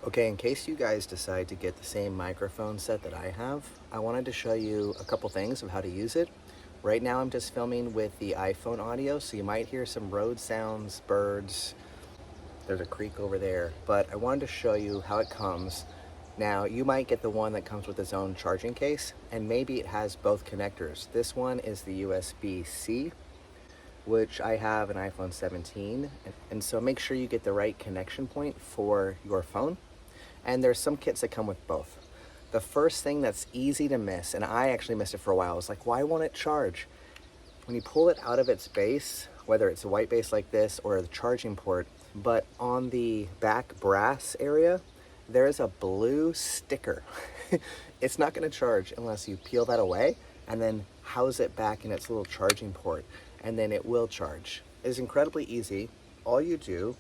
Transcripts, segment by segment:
Okay, in case you guys decide to get the same microphone set that I have, I wanted to show you a couple things of how to use it. Right now I'm just filming with the iPhone audio, so you might hear some road sounds, birds, there's a creek over there, but I wanted to show you how it comes. Now, you might get the one that comes with its own charging case, and maybe it has both connectors. This one is the USB-C, which I have an iPhone 17, and so make sure you get the right connection point for your phone. And there's some kits that come with both. The first thing that's easy to miss, and I actually missed it for a while, I was like, why won't it charge? When you pull it out of its base, whether it's a white base like this or the charging port, but on the back brass area, there is a blue sticker. It's not gonna charge unless you peel that away and then house it back in its little charging port, and then it will charge. It is incredibly easy. All you do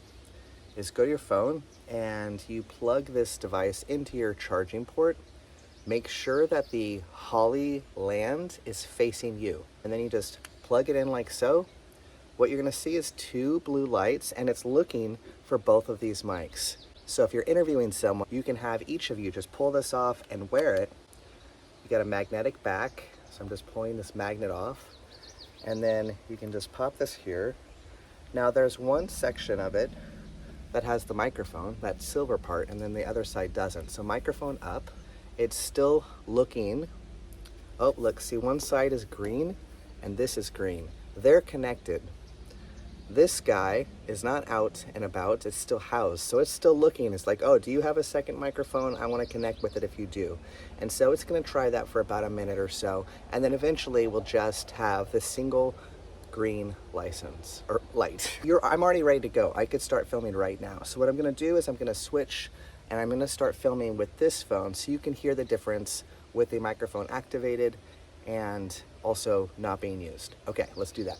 is go to your phone and you plug this device into your charging port. Make sure that the Holly land is facing you, and then you just plug it in like so. What you're gonna see is two blue lights, and it's looking for both of these mics. So if you're interviewing someone, you can have each of you just pull this off and wear it. You got a magnetic back, so I'm just pulling this magnet off, and then you can just pop this here. Now there's one section of it that has the microphone, that silver part, and then the other side doesn't. So microphone up, it's still looking. Oh, look, see, one side is green and this is green. They're connected. This guy is not out and about, it's still housed. So it's still looking, it's like, oh, do you have a second microphone? I wanna connect with it if you do. And so it's gonna try that for about a minute or so. And then eventually we'll just have the single green license or light. I'm already ready to go. I could start filming right now. So what I'm gonna do is I'm gonna switch and I'm gonna start filming with this phone so you can hear the difference with the microphone activated and also not being used. Okay, let's do that.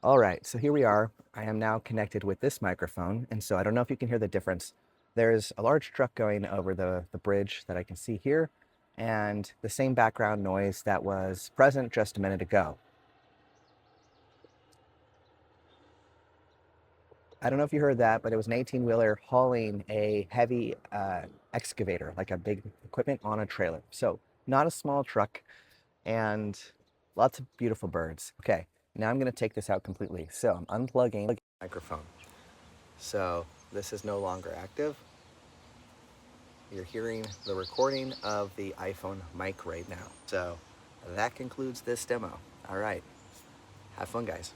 All right, so here we are. I am now connected with this microphone, and so I don't know if you can hear the difference. There's a large truck going over the bridge that I can see here, and the same background noise that was present just a minute ago. I don't know if you heard that, but it was an 18-wheeler hauling a heavy excavator, like a big equipment on a trailer. So not a small truck, and lots of beautiful birds. Okay, now I'm gonna take this out completely. So I'm unplugging the microphone. So this is no longer active. You're hearing the recording of the iPhone mic right now. So that concludes this demo. All right, have fun, guys.